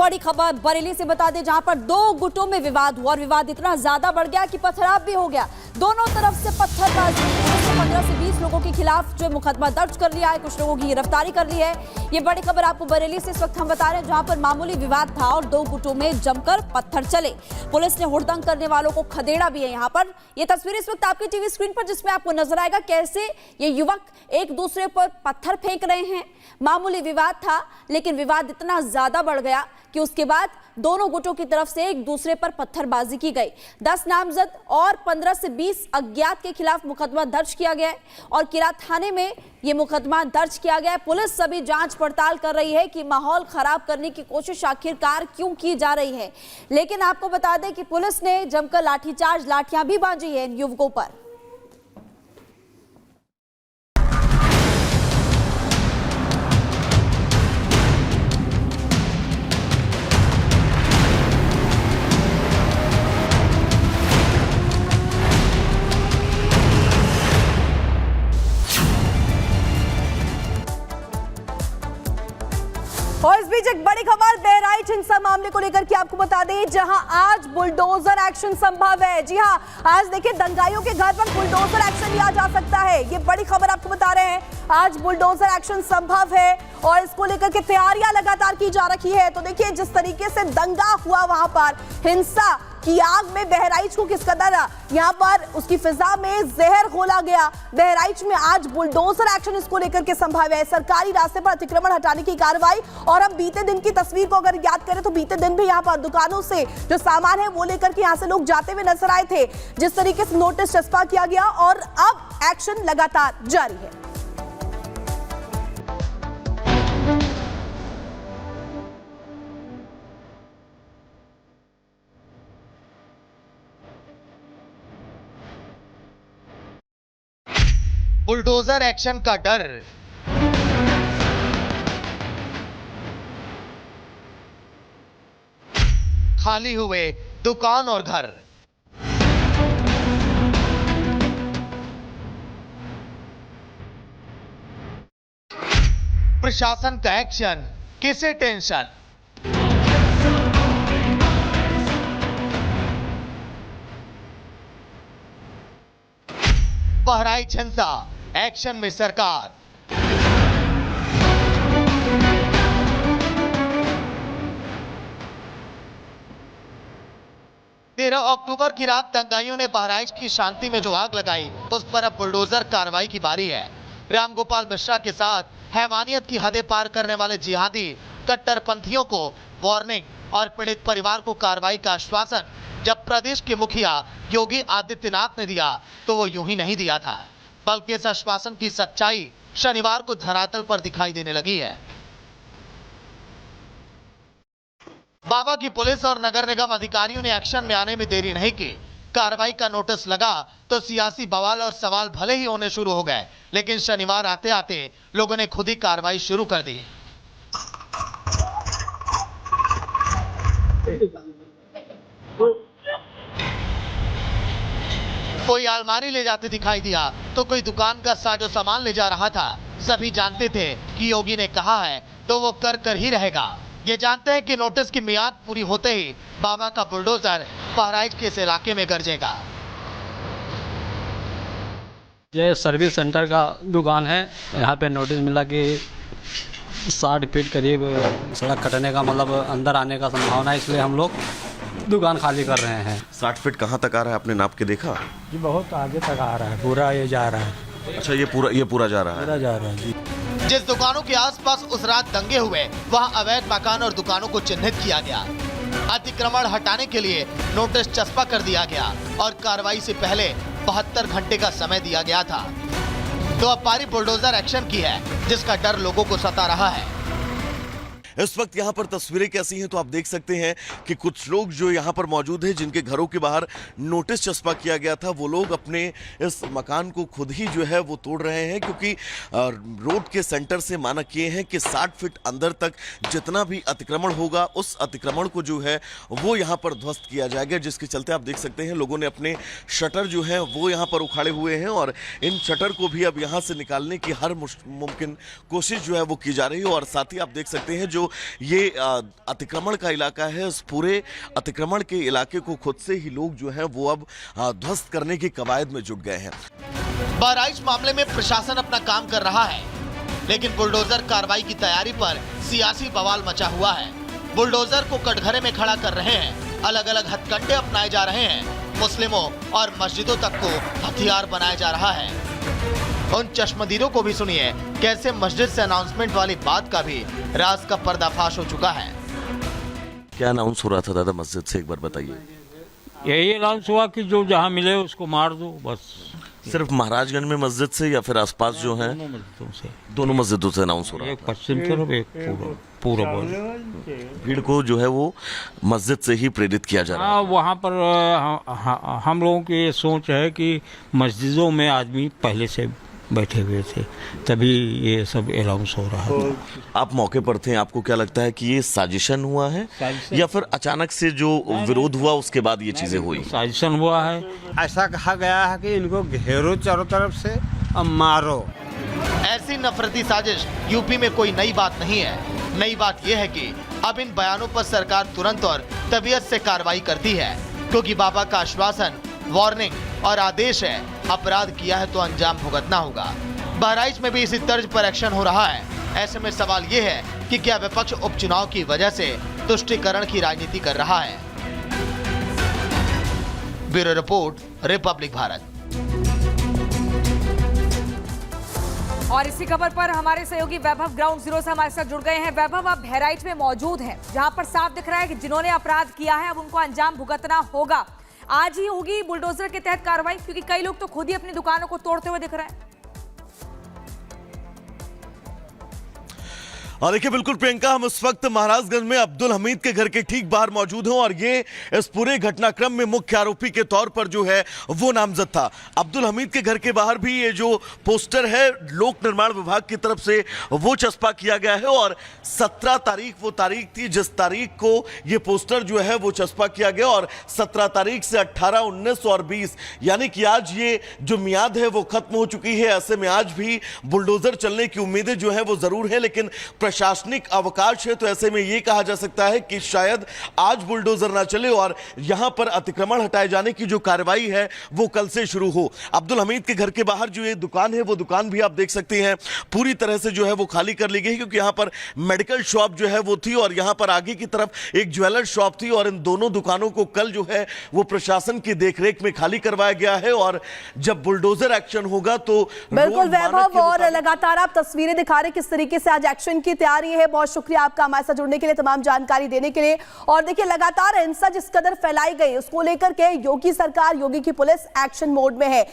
बड़ी खबर बरेली से बता दें, जहां पर दो गुटों में विवाद हुआ और विवाद इतना ज्यादा बढ़ गया कि पथराव भी हो गया। दोनों तरफ से पत्थरबाजी। 15 से 20 लोगों के खिलाफ जो मुकदमा दर्ज कर लिया है, कुछ लोगों की गिरफ्तारी कर ली है। ये बड़ी खबर आपको बरेली से इस वक्त हम बता रहे हैं, जहां पर मामूली विवाद था और दो गुटों में जमकर पत्थर चले। पुलिस ने हुड़दंग करने वालों को खदेड़ा भी है। यहाँ पर ये तस्वीर इस वक्त आपकी टीवी स्क्रीन पर, जिसमें आपको नजर आएगा कैसे ये युवक एक दूसरे पर पत्थर फेंक रहे हैं। मामूली विवाद था, लेकिन विवाद इतना ज्यादा बढ़ गया कि उसके बाद दोनों गुटों की तरफ से एक दूसरे पर पत्थरबाजी की गई। 10 नामजद और 15 से 20 अज्ञात के खिलाफ मुकदमा दर्ज किया गया है और किला थाने में यह मुकदमा दर्ज किया गया है। पुलिस सभी जांच पड़ताल कर रही है कि माहौल खराब करने की कोशिश आखिरकार क्यों की जा रही है। लेकिन आपको बता दें कि पुलिस ने जमकर लाठीचार्ज, लाठियां भी बांधी है इन युवकों पर। और इस बीच एक बड़ी खबर बहराइच हिंसा मामले को लेकर के आपको बता दें, जहां आज बुलडोजर एक्शन संभव है। जी हां, आज देखिए दंगाइयों के घर पर बुलडोजर एक्शन लिया जा सकता है। ये बड़ी खबर आपको बता रहे हैं, आज बुलडोजर एक्शन संभव है और इसको लेकर के तैयारियां लगातार की जा रही है। तो देखिए जिस तरीके से दंगा हुआ वहां पर, हिंसा की आग में बहराइच को किस कदर यहाँ पर उसकी फिजा में जहर घोला गया। बहराइच में आज बुलडोजर एक्शन इसको लेकर के संभव है। सरकारी रास्ते पर अतिक्रमण हटाने की कार्रवाई। और हम बीते दिन की तस्वीर को अगर याद करें तो बीते दिन भी यहाँ पर दुकानों से जो सामान है वो लेकर के यहाँ से लोग जाते हुए नजर आए थे। जिस तरीके से नोटिस चस्पा किया गया और अब एक्शन लगातार जारी है। बुलडोजर एक्शन का डर, खाली हुए दुकान और घर, प्रशासन का एक्शन, किसे टेंशन। बहराइच हिंसा, एक्शन में सरकार। तेरह अक्टूबर की रात दंगाइयों ने बहराइच की शांति में जो आग लगाई, उस पर अब बुलडोजर कार्रवाई की बारी है। रामगोपाल मिश्रा के साथ हैवानियत की हदें पार करने वाले जिहादी कट्टरपंथियों को वार्निंग और पीड़ित परिवार को कार्रवाई का आश्वासन जब प्रदेश के मुखिया योगी आदित्यनाथ ने दिया तो वो यूं ही नहीं दिया था, बल्कि इस आश्वासन की सच्चाई शनिवार को धरातल पर दिखाई देने लगी है। बाबा की पुलिस और नगर निगम अधिकारियों ने एक्शन में आने में देरी नहीं की। कार्रवाई का नोटिस लगा तो सियासी बवाल और सवाल भले ही होने शुरू हो गए, लेकिन शनिवार आते आते लोगों ने खुद ही कार्रवाई शुरू कर दी। कोई अलमारी ले जाते दिखाई दिया तो कोई दुकान का साजो सामान ले जा रहा था। सभी जानते थे कि योगी ने कहा है तो वो कर ही रहेगा। ये जानते हैं कि नोटिस की मियाद पूरी होते ही बाबा का बुलडोजर बहराइच के इस इलाके में गरजेगा। ये सर्विस सेंटर का दुकान है। यहाँ पे नोटिस मिला कि 60 फीट करीब सड़क कटने का, मतलब अंदर आने का संभावना है, इसलिए हम लोग दुकान खाली कर रहे हैं। 60 फीट कहाँ तक आ रहा है, आपने नाप के देखा? ये बहुत आगे तक आ रहा है, पूरा ये जा रहा है। अच्छा, ये पूरा जा रहा है? पूरा जा रहा है जी। जिस दुकानों के आसपास उस रात दंगे हुए, वहां अवैध मकान और दुकानों को चिन्हित किया गया। अतिक्रमण हटाने के लिए नोटिस चस्पा कर दिया गया और कार्रवाई से पहले 72 घंटे का समय दिया गया था। तो अब पारी बुलडोजर एक्शन की है, जिसका डर लोगों को सता रहा है। इस वक्त यहाँ पर तस्वीरें कैसी हैं तो आप देख सकते हैं कि कुछ लोग जो यहाँ पर मौजूद हैं, जिनके घरों के बाहर नोटिस चस्पा किया गया था, वो लोग अपने इस मकान को खुद ही जो है वो तोड़ रहे हैं, क्योंकि रोड के सेंटर से मानक ये है कि 60 फीट अंदर तक जितना भी अतिक्रमण होगा, उस अतिक्रमण को जो है वो यहाँ पर ध्वस्त किया जाएगा। जिसके चलते आप देख सकते हैं लोगों ने अपने शटर जो है वो यहाँ पर उखाड़े हुए हैं और इन शटर को भी अब यहाँ से निकालने की हर मुमकिन कोशिश जो है वो की जा रही है। और साथ ही आप देख सकते हैं जो ये अतिक्रमण का इलाका है। इस पूरे अतिक्रमण के इलाके को खुद से ही लोग जो है वो अब ध्वस्त करने की कवायद में जुट गए हैं। बहराइच मामले में प्रशासन अपना काम कर रहा है, लेकिन बुलडोजर कार्रवाई की तैयारी पर सियासी बवाल मचा हुआ है। बुलडोजर को कटघरे में खड़ा कर रहे हैं, अलग अलग हथकंडे अपनाए जा रहे हैं, मुस्लिमों और मस्जिदों तक को हथियार बनाया जा रहा है। उन चश्मदीदों को भी सुनिए कैसे मस्जिद से अनाउंसमेंट वाली बात का भी राज का पर्दाफाश हो चुका है। क्या अनाउंस हो रहा था दादा मस्जिद से, एक बार बताइए। यही अनाउंस हुआ कि जो जहाँ मिले उसको मार दो, बस। सिर्फ महाराजगंज में मस्जिद से या फिर आसपास जो है दोनों मस्जिदों से, दोनों मस्जिदों से अनाउंस हो रहा एक पश्चिम तरफ एक पूरा बोल। भीड़ को जो है वो मस्जिद से ही प्रेरित किया जा रहा है। हाँ, वहाँ पर हम लोगों की ये सोच है कि मस्जिदों में आदमी पहले से बैठे हुए थे, तभी ये सब अनाउंस हो रहा है। आप मौके पर थे, आपको क्या लगता है कि ये साजिशन हुआ है या फिर अचानक से जो विरोध हुआ उसके बाद ये चीजें हुई? साजिशन हुआ है। ऐसा कहा गया है कि इनको घेरो चारों तरफ से और मारो। ऐसी नफरती साजिश यूपी में कोई नई बात नहीं है। नई बात यह है कि अब इन बयानों पर सरकार तुरंत और तबीयत से कार्रवाई करती है, क्योंकि बाबा का आश्वासन, वार्निंग और आदेश है, अपराध किया है तो अंजाम भुगतना होगा। बहराइच में भी इसी तर्ज पर एक्शन हो रहा है। ऐसे में सवाल ये है कि क्या विपक्ष उपचुनाव की वजह से तुष्टीकरण की राजनीति कर रहा है? Bureau report, Republic Bharat. और इसी खबर पर हमारे सहयोगी वैभव ग्राउंड जीरो से हमारे साथ जुड़ गए हैं। वैभव, आप बहराइच में मौजूद हैं, जहां पर साफ दिख रहा है कि जिन्होंने अपराध किया है अब उनको अंजाम भुगतना होगा। आज ही होगी बुलडोजर के तहत कार्रवाई, क्योंकि कई लोग तो खुद ही अपनी दुकानों को तोड़ते हुए दिख रहे हैं। और देखिए बिल्कुल प्रियंका, हम इस वक्त महाराजगंज में अब्दुल हमीद के घर के ठीक बाहर मौजूद हैं और ये इस पूरे घटनाक्रम में मुख्य आरोपी के तौर पर जो है वो नामजद था। अब्दुल हमीद के घर के बाहर भी ये जो पोस्टर है लोक निर्माण विभाग की तरफ से वो चस्पा किया गया है और 17 तारीख वो तारीख थी जिस तारीख को ये पोस्टर जो है वो चस्पा किया गया और 17 तारीख से 18, 19 और 20 यानी कि आज ये जो मियाद है वो खत्म हो चुकी है। ऐसे में आज भी बुलडोजर चलने की उम्मीदें जो है वो जरूर है, लेकिन प्रशासनिक अवकाश है, तो ऐसे में यह कहा जा सकता है कि शायद आज बुलडोजर ना चले और यहां पर अतिक्रमण हटाए जाने की जो कार्रवाई है वो कल से शुरू हो। अब्दुल हमीद के घर के बाहर जो ये दुकान है वो दुकान भी आप देख सकते हैं पूरी तरह से जो है वो खाली कर ली गई, क्योंकि यहां पर मेडिकल शॉप जो है वो थी और यहां पर आगे की तरफ एक ज्वेलर शॉप थी और इन दोनों दुकानों को कल जो है वो प्रशासन की देखरेख में खाली करवाया गया है और जब बुलडोजर एक्शन होगा तो बिल्कुल वैभव, और लगातार आप तस्वीरें दिखा रहे किस तरीके से आज एक्शन की तैयारी है। बहुत शुक्रिया आपका हमारे साथ जुड़ने के लिए, तमाम जानकारी देने के लिए। और देखिए लगातार हिंसा जिस कदर फैलाई गई उसको लेकर के योगी सरकार, योगी की पुलिस एक्शन मोड में है।